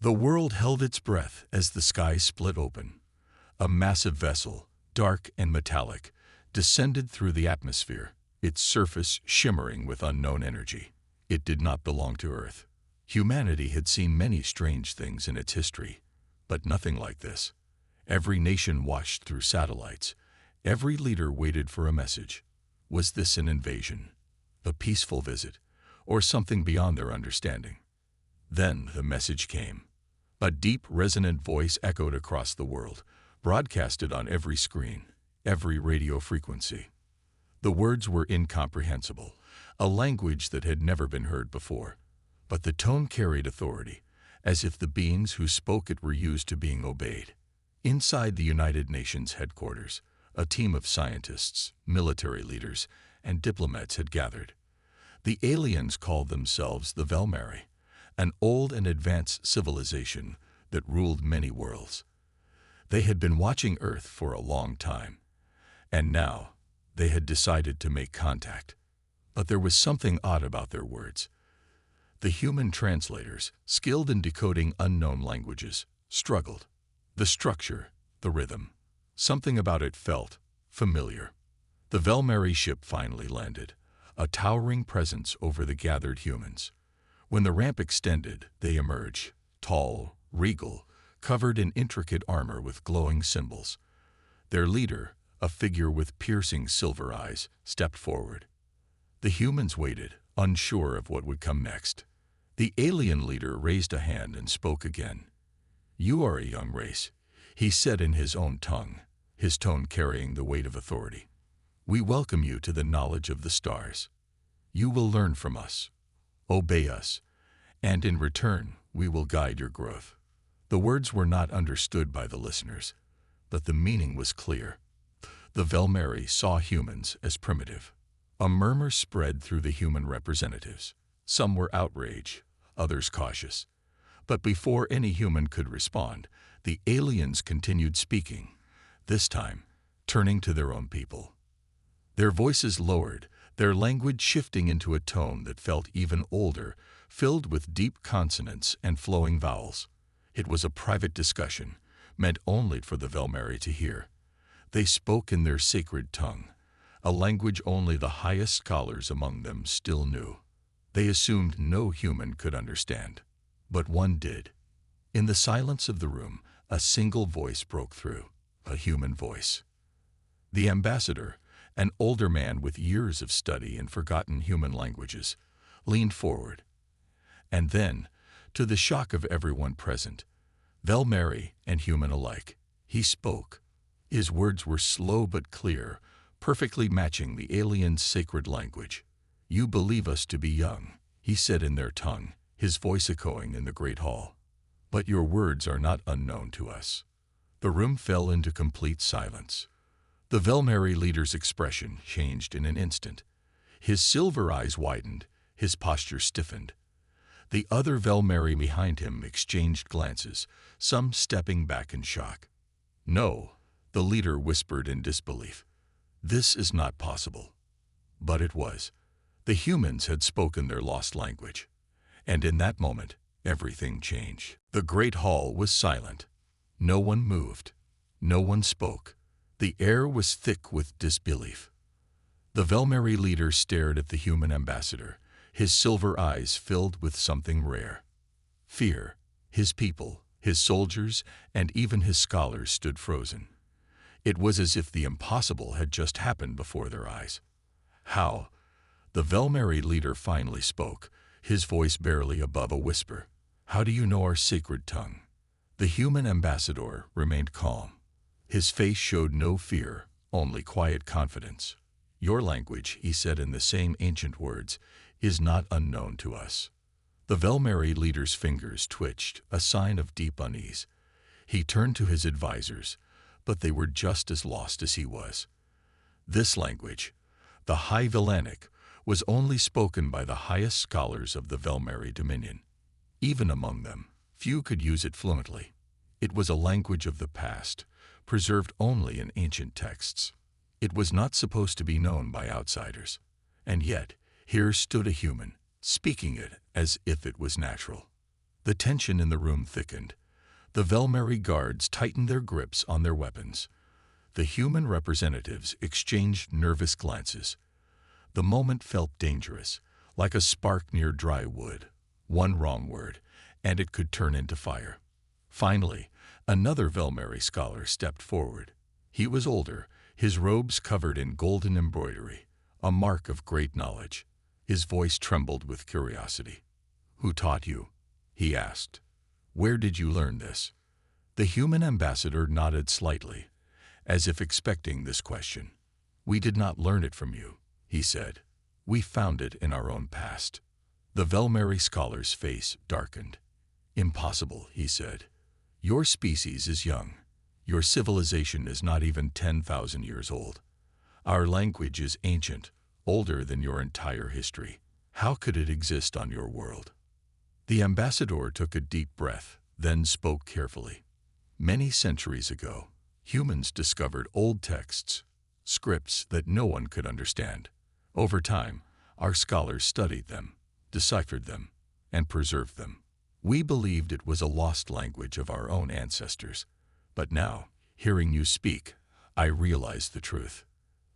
The world held its breath as the sky split open. A massive vessel, dark and metallic, descended through the atmosphere, its surface shimmering with unknown energy. It did not belong to Earth. Humanity had seen many strange things in its history, but nothing like this. Every nation watched through satellites. Every leader waited for a message. Was this an invasion, a peaceful visit, or something beyond their understanding? Then the message came. A deep, resonant voice echoed across the world, broadcasted on every screen, every radio frequency. The words were incomprehensible, a language that had never been heard before. But the tone carried authority, as if the beings who spoke it were used to being obeyed. Inside the United Nations headquarters, a team of scientists, military leaders, and diplomats had gathered. The aliens called themselves the Velmari, an old and advanced civilization that ruled many worlds. They had been watching Earth for a long time, and now they had decided to make contact. But there was something odd about their words. The human translators, skilled in decoding unknown languages, struggled. The structure, the rhythm, something about it felt familiar. The Velmari ship finally landed, a towering presence over the gathered humans. When the ramp extended, they emerged, tall, regal, covered in intricate armor with glowing symbols. Their leader, a figure with piercing silver eyes, stepped forward. The humans waited, unsure of what would come next. The alien leader raised a hand and spoke again. "You are a young race," he said in his own tongue, his tone carrying the weight of authority. "We welcome you to the knowledge of the stars. You will learn from us, obey us, and in return, we will guide your growth." The words were not understood by the listeners, but the meaning was clear. The Velmari saw humans as primitive. A murmur spread through the human representatives. Some were outraged, others cautious. But before any human could respond, the aliens continued speaking, this time turning to their own people. Their voices lowered, their language shifting into a tone that felt even older, filled with deep consonants and flowing vowels. It was a private discussion, meant only for the Velmari to hear. They spoke in their sacred tongue, a language only the highest scholars among them still knew. They assumed no human could understand, but one did. In the silence of the room, a single voice broke through, a human voice. The ambassador, an older man with years of study in forgotten human languages, leaned forward. And then, to the shock of everyone present, Velmari and human alike, he spoke. His words were slow but clear, perfectly matching the aliens' sacred language. "You believe us to be young," he said in their tongue, his voice echoing in the great hall. "But your words are not unknown to us." The room fell into complete silence. The Velmari leader's expression changed in an instant. His silver eyes widened, his posture stiffened. The other Velmari behind him exchanged glances, some stepping back in shock. "No," the leader whispered in disbelief. "This is not possible." But it was. The humans had spoken their lost language. And in that moment, everything changed. The great hall was silent. No one moved. No one spoke. The air was thick with disbelief. The Velmari leader stared at the human ambassador, his silver eyes filled with something rare. Fear. His people, his soldiers, and even his scholars stood frozen. It was as if the impossible had just happened before their eyes. "How?" The Velmari leader finally spoke, his voice barely above a whisper. "How do you know our sacred tongue?" The human ambassador remained calm. His face showed no fear, only quiet confidence. "Your language," he said in the same ancient words, "is not unknown to us." The Velmari leader's fingers twitched, a sign of deep unease. He turned to his advisors, but they were just as lost as he was. This language, the High Velanic, was only spoken by the highest scholars of the Velmari dominion. Even among them, few could use it fluently. It was a language of the past, preserved only in ancient texts. It was not supposed to be known by outsiders. And yet, here stood a human, speaking it as if it was natural. The tension in the room thickened. The Velmeri guards tightened their grips on their weapons. The human representatives exchanged nervous glances. The moment felt dangerous, like a spark near dry wood. One wrong word, and it could turn into fire. Finally, another Velmeri scholar stepped forward. He was older, his robes covered in golden embroidery, a mark of great knowledge. His voice trembled with curiosity. "Who taught you?" he asked. "Where did you learn this?" The human ambassador nodded slightly, as if expecting this question. "We did not learn it from you," he said. "We found it in our own past." The Velmeri scholar's face darkened. "Impossible," he said. "Your species is young. Your civilization is not even 10,000 years old. Our language is ancient, older than your entire history. How could it exist on your world?" The ambassador took a deep breath, then spoke carefully. "Many centuries ago, humans discovered old texts, scripts that no one could understand. Over time, our scholars studied them, deciphered them, and preserved them. We believed it was a lost language of our own ancestors. But now, hearing you speak, I realize the truth."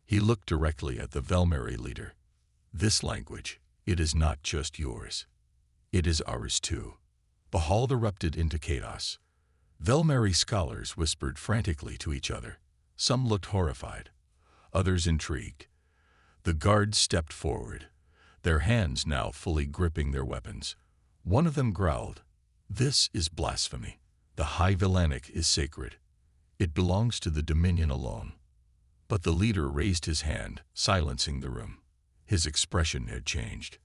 He looked directly at the Velmeri leader. "This language, it is not just yours. It is ours too." The hall erupted into chaos. Velmeri scholars whispered frantically to each other. Some looked horrified, others intrigued. The guards stepped forward, their hands now fully gripping their weapons. One of them growled, "This is blasphemy. The High Villanic is sacred. It belongs to the Dominion alone." But the leader raised his hand, silencing the room. His expression had changed.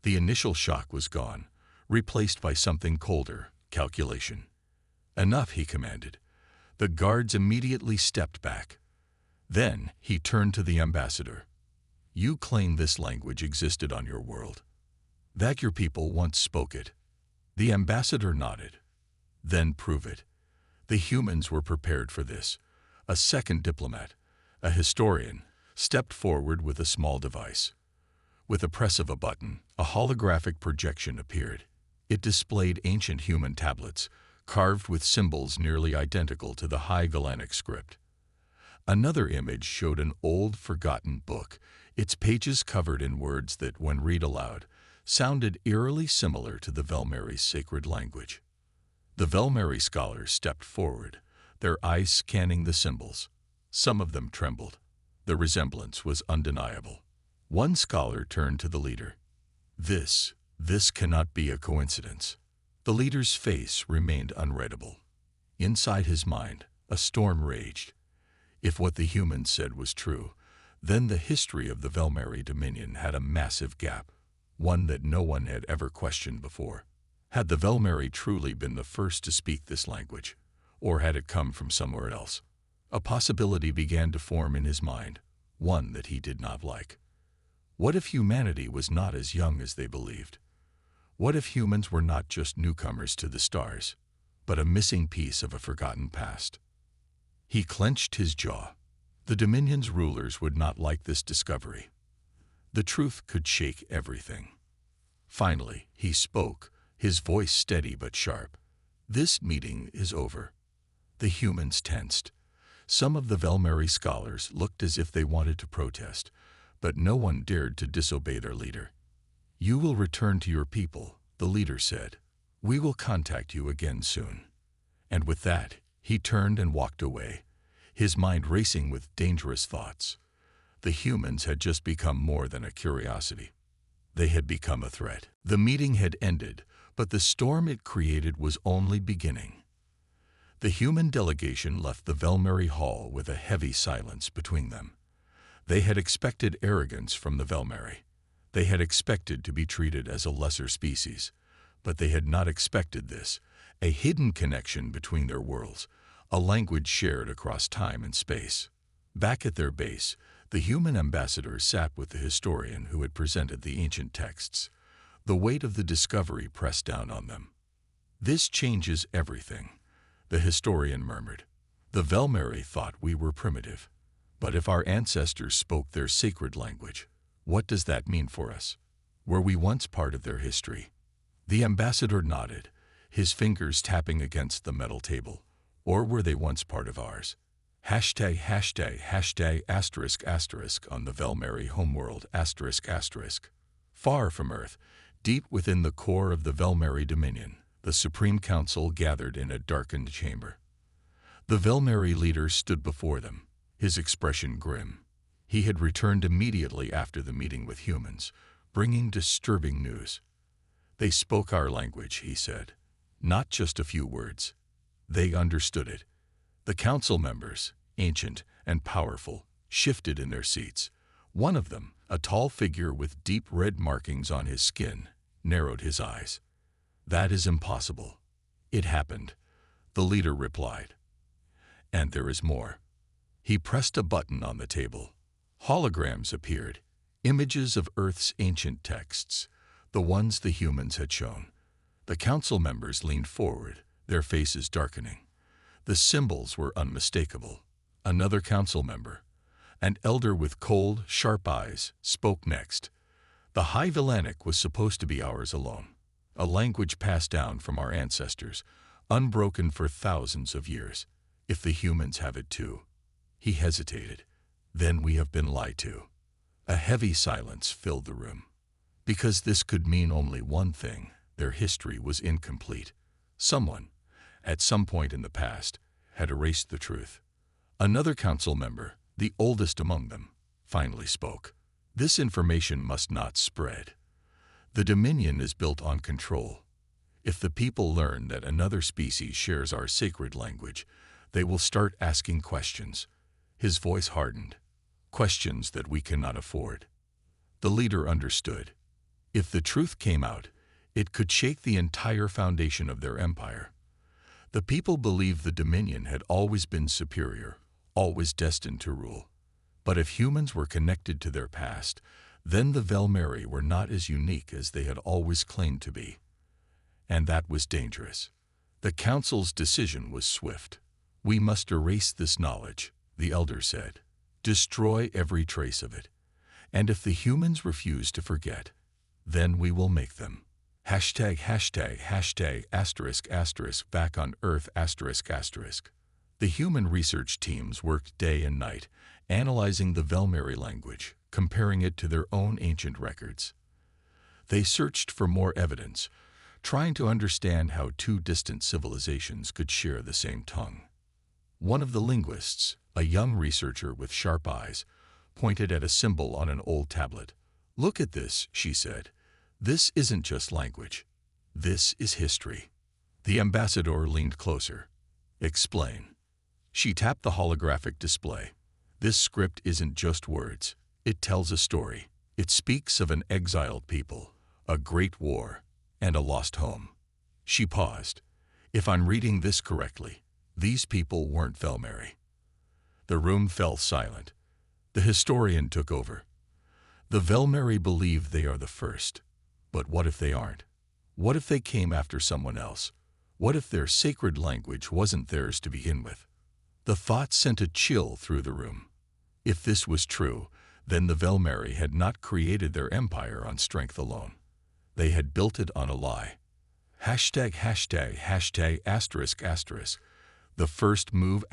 The initial shock was gone, replaced by something colder, calculation. "Enough," he commanded. The guards immediately stepped back. Then he turned to the ambassador. "You claim this language existed on your world, that your people once spoke it." The ambassador nodded. "Then prove it." The humans were prepared for this. A second diplomat, a historian, stepped forward with a small device. With a press of a button, a holographic projection appeared. It displayed ancient human tablets, carved with symbols nearly identical to the High Galactic script. Another image showed an old, forgotten book, its pages covered in words that, when read aloud, sounded eerily similar to the Velmeri's sacred language. The Velmeri scholars stepped forward, their eyes scanning the symbols. Some of them trembled. The resemblance was undeniable. One scholar turned to the leader. This cannot be a coincidence." The leader's face remained unreadable. Inside his mind, a storm raged. If what the humans said was true, then the history of the Velmeri Dominion had a massive gap, one that no one had ever questioned before. Had the Velmeri truly been the first to speak this language, or had it come from somewhere else? A possibility began to form in his mind, one that he did not like. What if humanity was not as young as they believed? What if humans were not just newcomers to the stars, but a missing piece of a forgotten past? He clenched his jaw. The Dominion's rulers would not like this discovery. The truth could shake everything. Finally, he spoke, his voice steady but sharp. "This meeting is over." The humans tensed. Some of the Velmeri scholars looked as if they wanted to protest, but no one dared to disobey their leader. "You will return to your people," the leader said. "We will contact you again soon." And with that, he turned and walked away, his mind racing with dangerous thoughts. The humans had just become more than a curiosity. They had become a threat. The meeting had ended, but the storm it created was only beginning. The human delegation left the Velmeri Hall with a heavy silence between them. They had expected arrogance from the Velmeri. They had expected to be treated as a lesser species, but they had not expected this, a hidden connection between their worlds, a language shared across time and space. Back at their base, the human ambassador sat with the historian who had presented the ancient texts. The weight of the discovery pressed down on them. "This changes everything," the historian murmured. "The Velmeri thought we were primitive. But if our ancestors spoke their sacred language, what does that mean for us? Were we once part of their history?" The ambassador nodded, his fingers tapping against the metal table. Or were they once part of ours? ###*** on the Velmary homeworld ***. Far from Earth, deep within the core of the Velmary Dominion, the Supreme Council gathered in a darkened chamber. The Velmary leader stood before them, his expression grim. He had returned immediately after the meeting with humans, bringing disturbing news. They spoke our language, he said. Not just a few words. They understood it. The council members, ancient and powerful, shifted in their seats. One of them, a tall figure with deep red markings on his skin, narrowed his eyes. That is impossible. It happened, the leader replied. And there is more. He pressed a button on the table. Holograms appeared, images of Earth's ancient texts, the ones the humans had shown. The council members leaned forward, their faces darkening. The symbols were unmistakable. Another council member, an elder with cold, sharp eyes, spoke next. The High Villanic was supposed to be ours alone, a language passed down from our ancestors, unbroken for thousands of years. If the humans have it too. He hesitated. Then we have been lied to. A heavy silence filled the room. Because this could mean only one thing: their history was incomplete. Someone, at some point in the past, had erased the truth. Another council member, the oldest among them, finally spoke. This information must not spread. The Dominion is built on control. If the people learn that another species shares our sacred language, they will start asking questions. His voice hardened. Questions that we cannot afford. The leader understood. If the truth came out, it could shake the entire foundation of their empire. The people believed the Dominion had always been superior, always destined to rule. But if humans were connected to their past, then the Velmary were not as unique as they had always claimed to be. And that was dangerous. The council's decision was swift. We must erase this knowledge, the elder said. Destroy every trace of it. And if the humans refuse to forget, then we will make them. ###**** back on Earth ****. The human research teams worked day and night, analyzing the Velmary language, comparing it to their own ancient records. They searched for more evidence, trying to understand how two distant civilizations could share the same tongue. One of the linguists, a young researcher with sharp eyes, pointed at a symbol on an old tablet. "Look at this," she said. "This isn't just language. This is history." The ambassador leaned closer. "Explain." She tapped the holographic display. "This script isn't just words. It tells a story. It speaks of an exiled people, a great war, and a lost home." She paused. "If I'm reading this correctly, these people weren't Velmary." The room fell silent. The historian took over. The Velmary believe they are the first. But what if they aren't? What if they came after someone else? What if their sacred language wasn't theirs to begin with? The thought sent a chill through the room. If this was true, then the Velmary had not created their empire on strength alone. They had built it on a lie. ###****. The first move ****.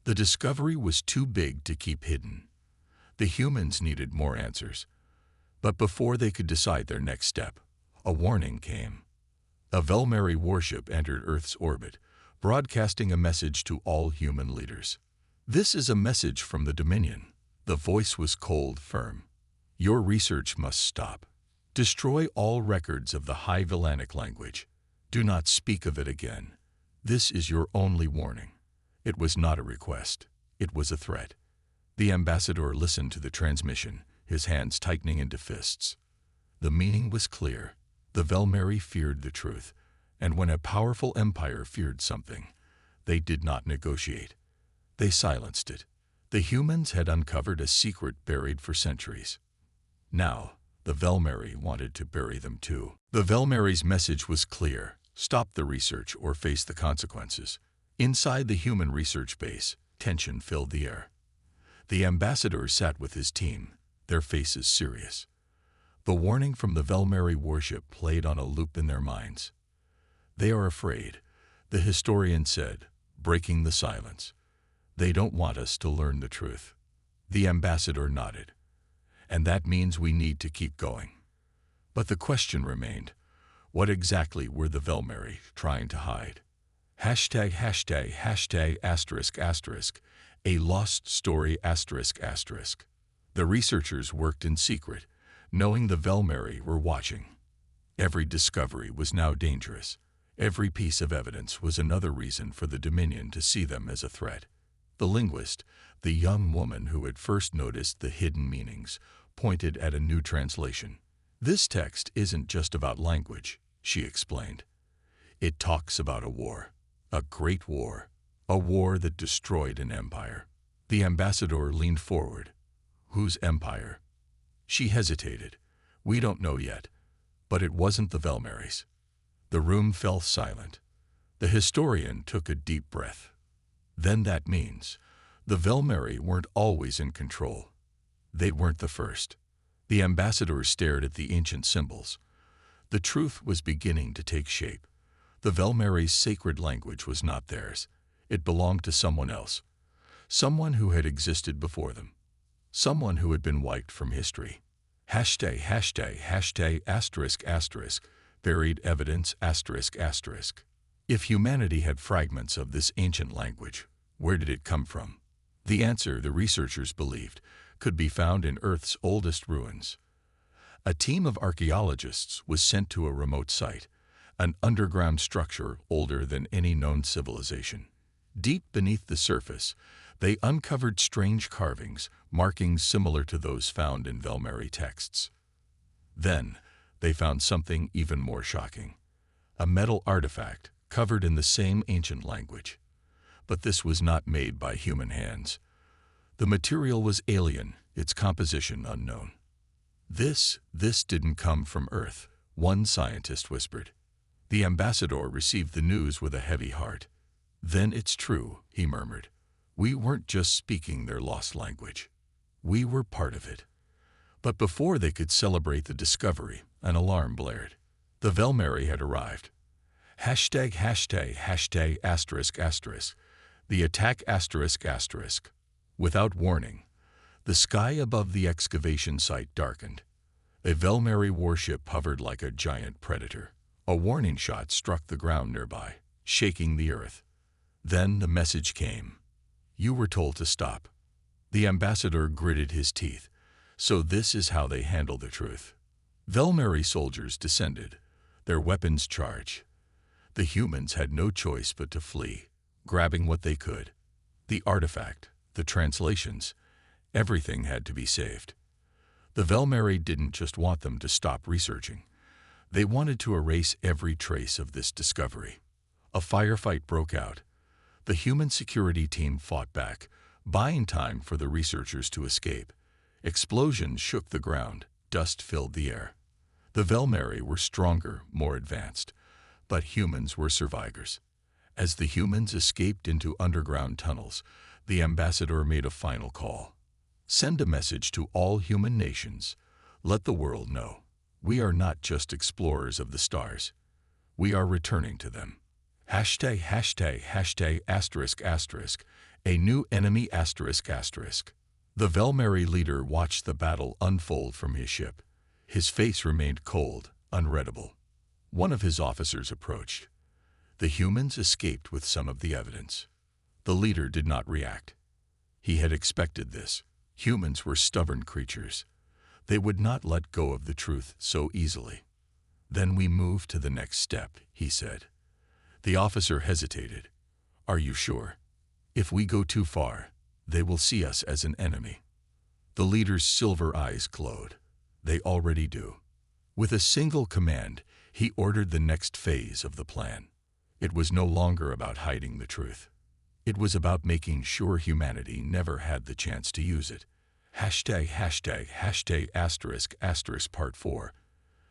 The discovery was too big to keep hidden. The humans needed more answers. But before they could decide their next step, a warning came. A Velmary warship entered Earth's orbit, broadcasting a message to all human leaders. "This is a message from the Dominion." The voice was cold, firm. "Your research must stop. Destroy all records of the High Villanic language. Do not speak of it again. This is your only warning." It was not a request. It was a threat. The ambassador listened to the transmission, his hands tightening into fists. The meaning was clear. The Velmary feared the truth, and when a powerful empire feared something, they did not negotiate. They silenced it. The humans had uncovered a secret buried for centuries. Now, the Velmary wanted to bury them too. The Velmary's message was clear: stop the research or face the consequences. Inside the human research base, tension filled the air. The ambassador sat with his team, their faces serious. The warning from the Velmary warship played on a loop in their minds. They are afraid, the historian said, breaking the silence. They don't want us to learn the truth. The ambassador nodded. And that means we need to keep going. But the question remained, what exactly were the Velmeri trying to hide? Hashtag asterisk asterisk, a lost story asterisk asterisk. The researchers worked in secret, knowing the Velmeri were watching. Every discovery was now dangerous. Every piece of evidence was another reason for the Dominion to see them as a threat. The linguist, the young woman who had first noticed the hidden meanings, pointed at a new translation. This text isn't just about language, she explained. It talks about a war, a great war, a war that destroyed an empire. The ambassador leaned forward. Whose empire? She hesitated. We don't know yet, but it wasn't the Velmeris. The room fell silent. The historian took a deep breath. Then that means the Velmeri weren't always in control. They weren't the first. The ambassador stared at the ancient symbols. The truth was beginning to take shape. The Velmeri's sacred language was not theirs. It belonged to someone else. Someone who had existed before them. Someone who had been wiped from history. Hashtag asterisk asterisk, buried evidence asterisk asterisk. If humanity had fragments of this ancient language, where did it come from? The answer, the researchers believed, could be found in Earth's oldest ruins. A team of archaeologists was sent to a remote site, an underground structure older than any known civilization. Deep beneath the surface, they uncovered strange carvings, markings similar to those found in Velmeri texts. Then, they found something even more shocking. A metal artifact covered in the same ancient language. But this was not made by human hands. The material was alien, its composition unknown. This didn't come from Earth, one scientist whispered. The ambassador received the news with a heavy heart. Then it's true, he murmured. We weren't just speaking their lost language. We were part of it. But before they could celebrate the discovery, an alarm blared. The Velmeri had arrived. Hashtag asterisk asterisk, the attack asterisk asterisk. Without warning, the sky above the excavation site darkened. A Velmeri warship hovered like a giant predator. A warning shot struck the ground nearby, shaking the earth. Then the message came. You were told to stop. The ambassador gritted his teeth. So this is how they handle the truth. Velmeri soldiers descended, their weapons charged. The humans had no choice but to flee, grabbing what they could. The artifact, the translations, everything had to be saved. The Velmeri didn't just want them to stop researching. They wanted to erase every trace of this discovery. A firefight broke out. The human security team fought back, buying time for the researchers to escape. Explosions shook the ground, dust filled the air. The Velmeri were stronger, more advanced, but humans were survivors. As the humans escaped into underground tunnels, the ambassador made a final call. Send a message to all human nations. Let the world know. We are not just explorers of the stars. We are returning to them. Hashtag asterisk asterisk, a new enemy asterisk asterisk. The Velmeri leader watched the battle unfold from his ship. His face remained cold, unreadable. One of his officers approached. The humans escaped with some of the evidence. The leader did not react. He had expected this. Humans were stubborn creatures. They would not let go of the truth so easily. Then we move to the next step, he said. The officer hesitated. Are you sure? If we go too far, they will see us as an enemy. The leader's silver eyes glowed. They already do. With a single command, he ordered the next phase of the plan. It was no longer about hiding the truth. It was about making sure humanity never had the chance to use it. Hashtag asterisk asterisk part 4.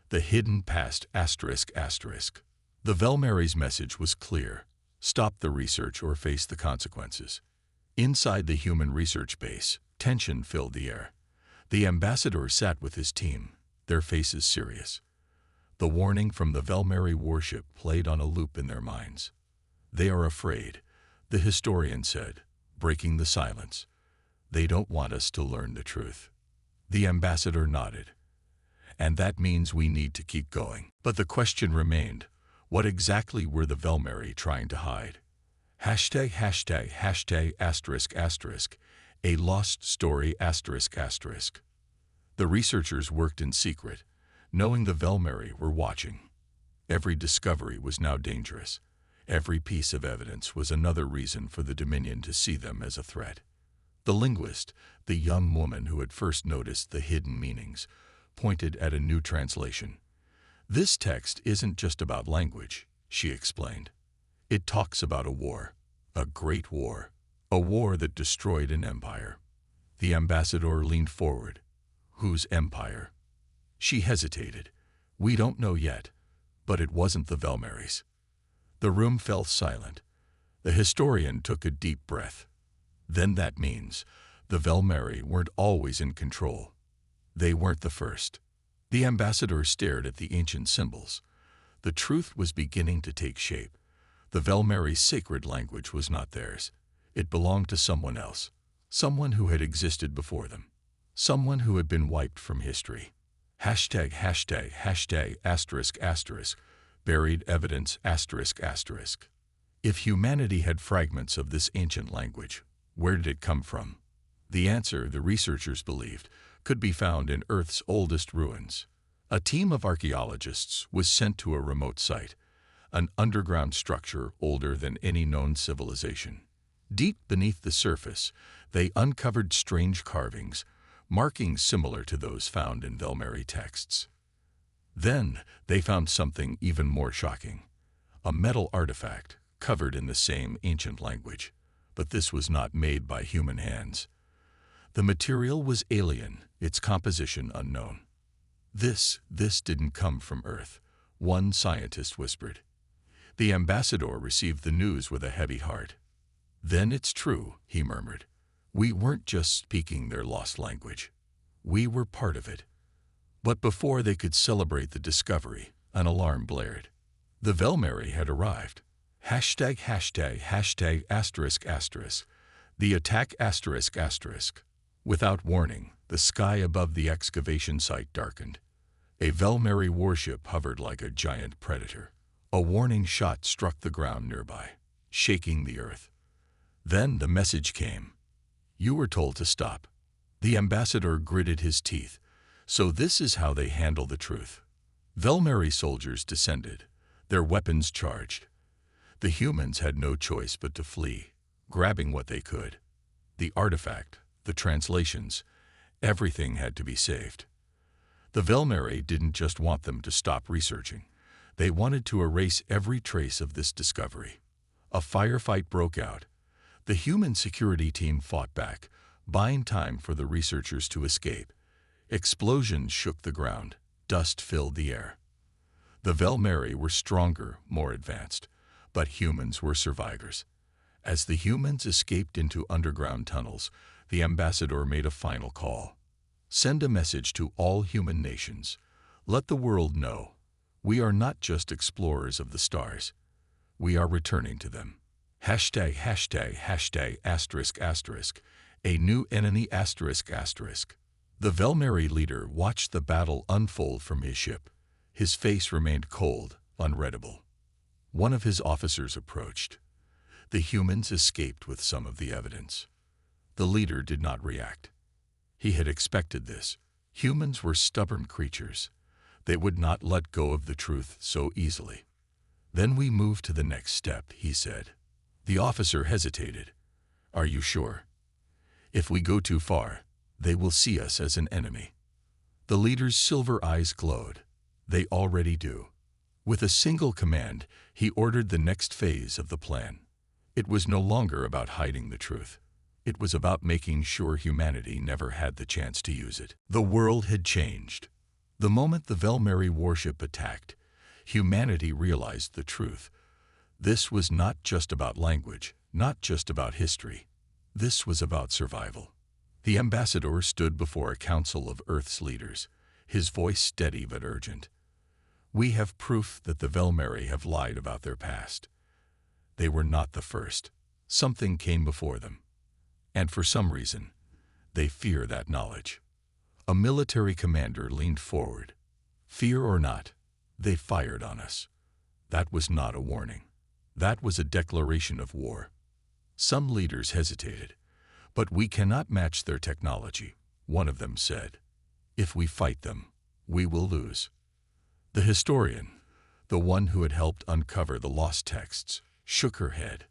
The hidden past asterisk asterisk. The Velmeri's message was clear. Stop the research or face the consequences. Inside the human research base, tension filled the air. The ambassador sat with his team, their faces serious. The warning from the Velmeri warship played on a loop in their minds. "They are afraid," the historian said, breaking the silence. "They don't want us to learn the truth." The ambassador nodded. "And that means we need to keep going." But the question remained, what exactly were the Velmeri trying to hide? ###****** A lost story*****. The researchers worked in secret, knowing the Velmeri were watching. Every discovery was now dangerous. Every piece of evidence was another reason for the Dominion to see them as a threat. The linguist, the young woman who had first noticed the hidden meanings, pointed at a new translation. "This text isn't just about language," she explained. "It talks about a war, a great war, a war that destroyed an empire." The ambassador leaned forward. "Whose empire?" She hesitated. "We don't know yet, but it wasn't the Velmeris." The room fell silent. The historian took a deep breath. "Then that means the Velmeri weren't always in control. They weren't the first." The ambassador stared at the ancient symbols. The truth was beginning to take shape. The Velmeri's sacred language was not theirs. It belonged to someone else, someone who had existed before them, someone who had been wiped from history. ###*******, buried evidence****. If humanity had fragments of this ancient language, where did it come from? The answer, the researchers believed, could be found in Earth's oldest ruins. A team of archaeologists was sent to a remote site, an underground structure older than any known civilization. Deep beneath the surface, they uncovered strange carvings, markings similar to those found in Velmeri texts. Then they found something even more shocking, a metal artifact covered in the same ancient language, but this was not made by human hands. The material was alien, its composition unknown. This didn't come from Earth," one scientist whispered. The ambassador received the news with a heavy heart. "Then it's true," he murmured. "We weren't just speaking their lost language. We were part of it." But before they could celebrate the discovery, an alarm blared. The Velmeri had arrived. ###****. The attack ****. Without warning, the sky above the excavation site darkened. A Velmeri warship hovered like a giant predator. A warning shot struck the ground nearby, shaking the earth. Then the message came. "You were told to stop." The ambassador gritted his teeth. So this is how they handle the truth. Velmeri soldiers descended, their weapons charged. The humans had no choice but to flee, grabbing what they could. The artifact, the translations, everything had to be saved. The Velmeri didn't just want them to stop researching. They wanted to erase every trace of this discovery. A firefight broke out. The human security team fought back, buying time for the researchers to escape. Explosions shook the ground. Dust filled the air. The Velmeri were stronger, more advanced, but humans were survivors. As the humans escaped into underground tunnels, the ambassador made a final call. "Send a message to all human nations. Let the world know. We are not just explorers of the stars. We are returning to them." ###********. A new enemy *******. The Velmeri leader watched the battle unfold from his ship. His face remained cold, unreadable. One of his officers approached. The humans escaped with some of the evidence. The leader did not react. He had expected this. Humans were stubborn creatures. They would not let go of the truth so easily. "Then we move to the next step," he said. The officer hesitated. "Are you sure? If we go too far, they will see us as an enemy." The leader's silver eyes glowed. "They already do." With a single command, he ordered the next phase of the plan. It was no longer about hiding the truth. It was about making sure humanity never had the chance to use it. The world had changed. The moment the Velmeri warship attacked, humanity realized the truth. This was not just about language, not just about history. This was about survival. The ambassador stood before a council of Earth's leaders, his voice steady but urgent. We have proof that the Velmeri have lied about their past. They were not the first. Something came before them. And for some reason, they fear that knowledge. A military commander leaned forward. Fear or not, they fired on us. That was not a warning. That was a declaration of war. Some leaders hesitated. But we cannot match their technology, one of them said. If we fight them, we will lose. The historian, the one who had helped uncover the lost texts, shook her head.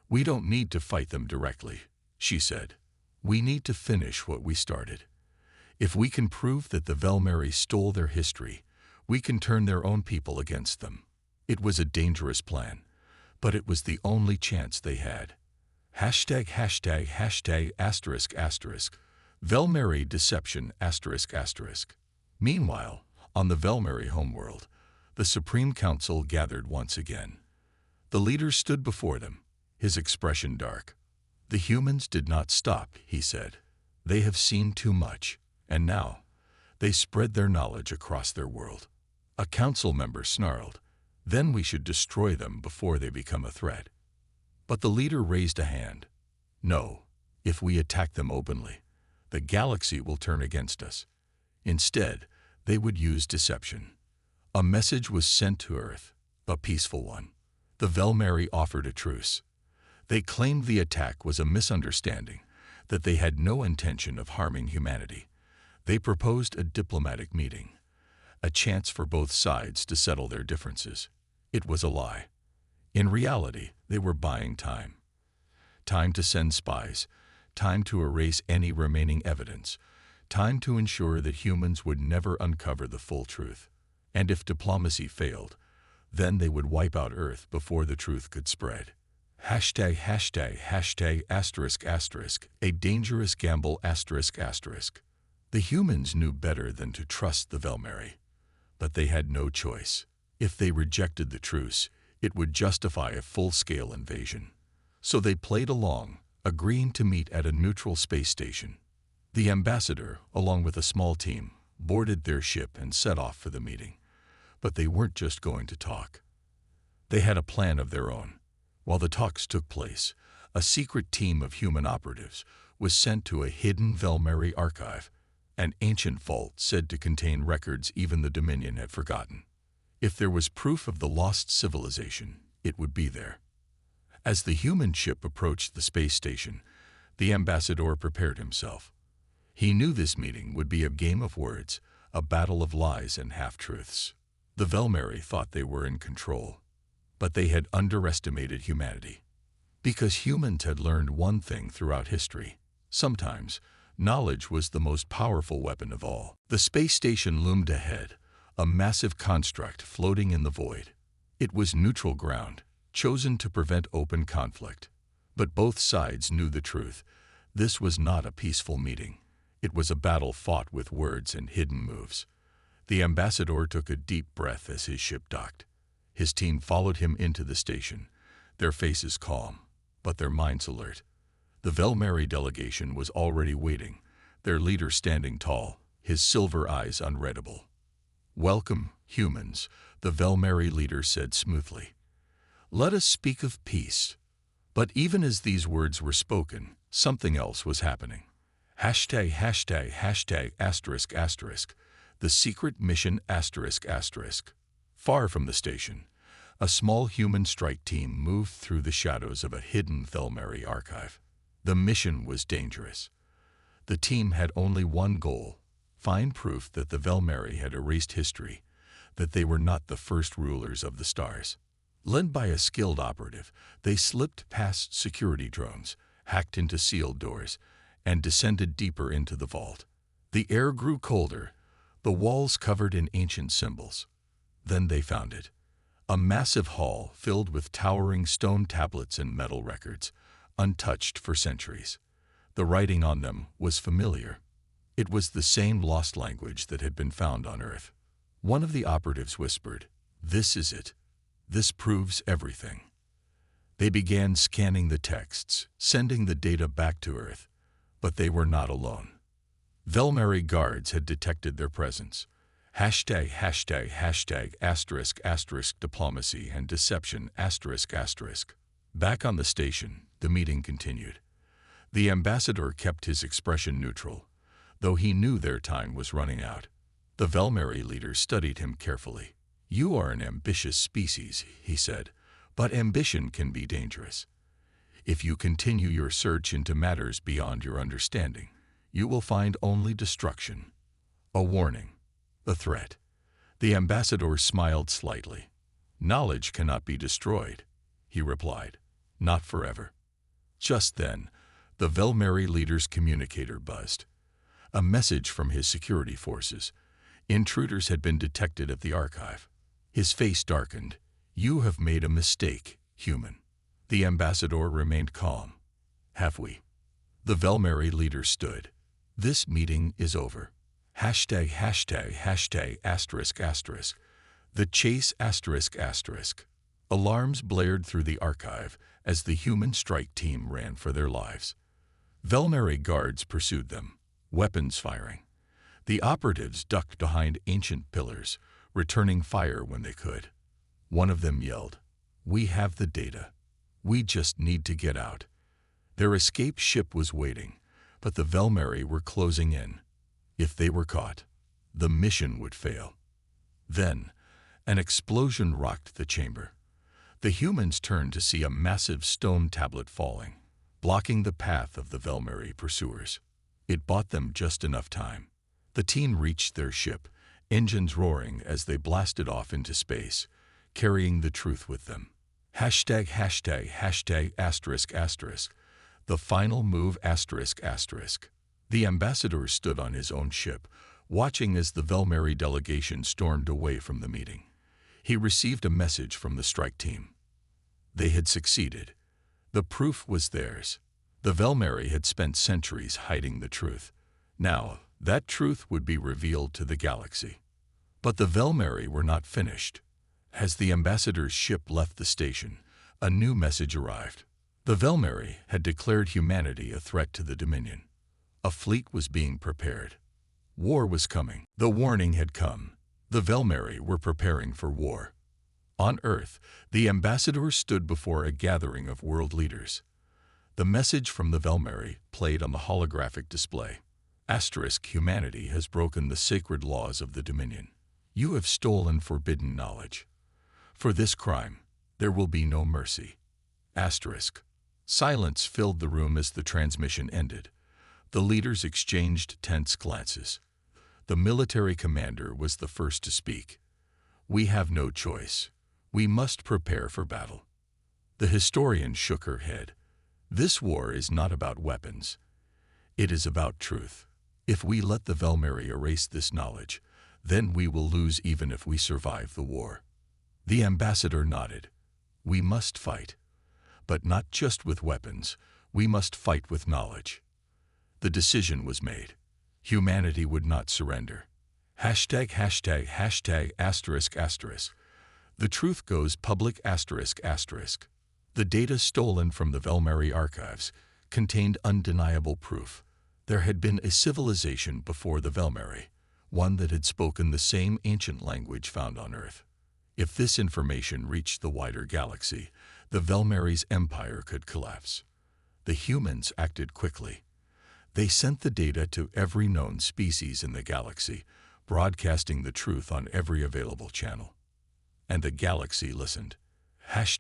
We don't need to fight them directly, she said. We need to finish what we started. If we can prove that the Velmeri stole their history, we can turn their own people against them. It was a dangerous plan, but it was the only chance they had. ###*******. Velmeri deception *****. Meanwhile, on the Velmeri homeworld, the Supreme Council gathered once again. The leader stood before them, his expression dark. The humans did not stop, he said. They have seen too much, and now they spread their knowledge across their world. A council member snarled, then we should destroy them before they become a threat. But the leader raised a hand. No, if we attack them openly, the galaxy will turn against us. Instead, they would use deception. A message was sent to Earth, a peaceful one. The Velmeri offered a truce. They claimed the attack was a misunderstanding, that they had no intention of harming humanity. They proposed a diplomatic meeting, a chance for both sides to settle their differences. It was a lie. In reality, they were buying time. Time to send spies, time to erase any remaining evidence, time to ensure that humans would never uncover the full truth. And if diplomacy failed, then they would wipe out Earth before the truth could spread. ###*******, a dangerous gamble *******. The humans knew better than to trust the Velmeri, but they had no choice. If they rejected the truce, it would justify a full-scale invasion. So they played along, agreeing to meet at a neutral space station. The ambassador, along with a small team, boarded their ship and set off for the meeting. But they weren't just going to talk. They had a plan of their own. While the talks took place, a secret team of human operatives was sent to a hidden Velmeri archive, an ancient vault said to contain records even the Dominion had forgotten. If there was proof of the lost civilization, it would be there. As the human ship approached the space station, the ambassador prepared himself. He knew this meeting would be a game of words, a battle of lies and half-truths. The Velmeri thought they were in control, but they had underestimated humanity. Because humans had learned one thing throughout history: sometimes, knowledge was the most powerful weapon of all. The space station loomed ahead, a massive construct floating in the void. It was neutral ground, chosen to prevent open conflict. But both sides knew the truth. This was not a peaceful meeting. It was a battle fought with words and hidden moves. The ambassador took a deep breath as his ship docked. His team followed him into the station, their faces calm, but their minds alert. The Velmeri delegation was already waiting, their leader standing tall, his silver eyes unreadable. "Welcome, humans," the Velmeri leader said smoothly. "Let us speak of peace." But even as these words were spoken, something else was happening. ###******, the secret mission *****. Far from the station, a small human strike team moved through the shadows of a hidden Velmeri archive. The mission was dangerous. The team had only one goal: find proof that the Velmeri had erased history, that they were not the first rulers of the stars. Led by a skilled operative, they slipped past security drones, hacked into sealed doors, and descended deeper into the vault. The air grew colder, the walls covered in ancient symbols. Then they found it. A massive hall filled with towering stone tablets and metal records, untouched for centuries. The writing on them was familiar. It was the same lost language that had been found on Earth. One of the operatives whispered, "This is it. This proves everything." They began scanning the texts, sending the data back to Earth. But they were not alone. Velmeri guards had detected their presence. ### ###*** diplomacy and deception ****. Back on the station, the meeting continued. The ambassador kept his expression neutral, though he knew their time was running out. The Velmeri leader studied him carefully. "You are an ambitious species," he said, "but ambition can be dangerous. If you continue your search into matters beyond your understanding, you will find only destruction." A warning. A threat. The ambassador smiled slightly. "Knowledge cannot be destroyed," he replied. "Not forever." Just then, the Velmeri leader's communicator buzzed. A message from his security forces. Intruders had been detected at the archive. His face darkened. "You have made a mistake, human." The ambassador remained calm. "Have we?" The Velmeri leader stood. "This meeting is over. ###****. The chase ****. Alarms blared through the archive as the human strike team ran for their lives. Velmeri guards pursued them, weapons firing. The operatives ducked behind ancient pillars, returning fire when they could. One of them yelled, "We have the data. We just need to get out." Their escape ship was waiting, but the Velmeri were closing in. If they were caught, the mission would fail. Then, an explosion rocked the chamber. The humans turned to see a massive stone tablet falling, blocking the path of the Velmeri pursuers. It bought them just enough time. The team reached their ship, engines roaring as they blasted off into space, carrying the truth with them. ###****. The final move ****. The ambassador stood on his own ship, watching as the Velmeri delegation stormed away from the meeting. He received a message from the strike team. They had succeeded. The proof was theirs. The Velmeri had spent centuries hiding the truth. Now, that truth would be revealed to the galaxy. But the Velmeri were not finished. As the ambassador's ship left the station, a new message arrived. The Velmeri had declared humanity a threat to the Dominion. A fleet was being prepared. War was coming. The warning had come. The Velmeri were preparing for war. On Earth, the ambassador stood before a gathering of world leaders. The message from the Velmeri played on the holographic display. Humanity has broken the sacred laws of the Dominion. You have stolen forbidden knowledge. For this crime, there will be no mercy. Silence filled the room as the transmission ended. The leaders exchanged tense glances. The military commander was the first to speak. "We have no choice. We must prepare for battle." The historian shook her head. "This war is not about weapons. It is about truth. If we let the Velmeri erase this knowledge, then we will lose even if we survive the war." The ambassador nodded. "We must fight. But not just with weapons. We must fight with knowledge." The decision was made. Humanity would not surrender. ###****. The truth goes public ****. The data stolen from the Velmeri archives contained undeniable proof. There had been a civilization before the Velmeri, one that had spoken the same ancient language found on Earth. If this information reached the wider galaxy, the Velmeri's empire could collapse. The humans acted quickly. They sent the data to every known species in the galaxy, broadcasting the truth on every available channel. And the galaxy listened. ###****.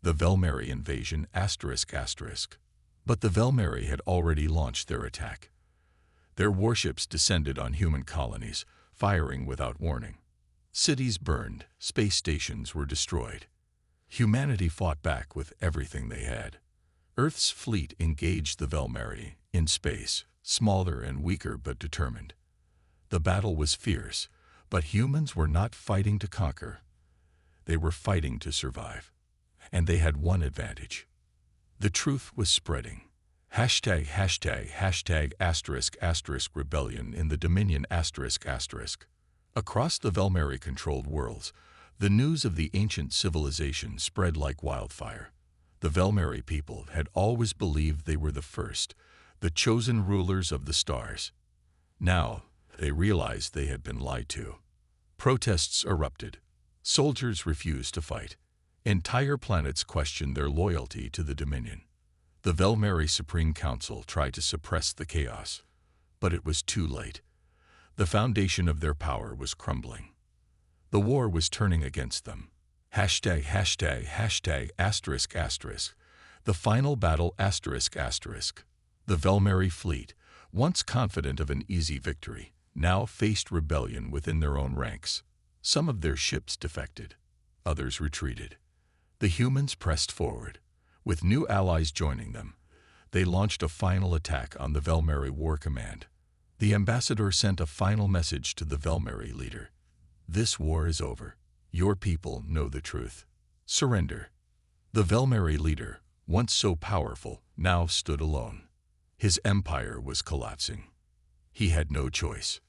The Velmeri invasion ****. But the Velmeri had already launched their attack. Their warships descended on human colonies, firing without warning. Cities burned, space stations were destroyed. Humanity fought back with everything they had. Earth's fleet engaged the Velmeri in space, smaller and weaker but determined. The battle was fierce, but humans were not fighting to conquer. They were fighting to survive. And they had one advantage. The truth was spreading. ###**#*#** rebellion in the Dominion ****. Across the Velmeri-controlled worlds, the news of the ancient civilization spread like wildfire. The Velmeri people had always believed they were the first, the chosen rulers of the stars. Now, they realized they had been lied to. Protests erupted. Soldiers refused to fight. Entire planets questioned their loyalty to the Dominion. The Velmeri Supreme Council tried to suppress the chaos, but it was too late. The foundation of their power was crumbling. The war was turning against them. Hashtag, hashtag, hashtag, asterisk, asterisk. The final battle, asterisk, asterisk. The Velmeri fleet, once confident of an easy victory, now faced rebellion within their own ranks. Some of their ships defected. Others retreated. The humans pressed forward. With new allies joining them, they launched a final attack on the Velmeri War Command. The ambassador sent a final message to the Velmeri leader. This war is over. Your people know the truth. Surrender. The Velmeri leader, once so powerful, now stood alone. His empire was collapsing. He had no choice.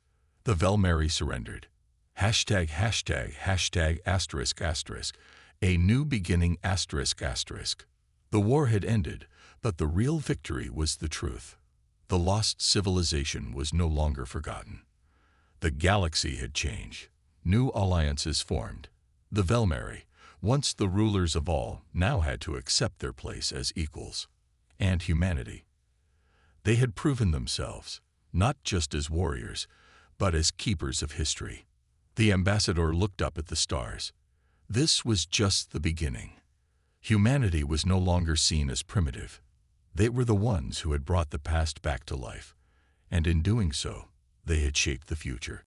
The Velmeri surrendered. Hashtag, hashtag, hashtag, asterisk, asterisk. A new beginning, asterisk, asterisk. The war had ended, but the real victory was the truth. The lost civilization was no longer forgotten. The galaxy had changed. New alliances formed. The Velmeri, once the rulers of all, now had to accept their place as equals. And humanity. They had proven themselves, not just as warriors, but as keepers of history. The ambassador looked up at the stars. This was just the beginning. Humanity was no longer seen as primitive. They were the ones who had brought the past back to life, and in doing so, they had shaped the future.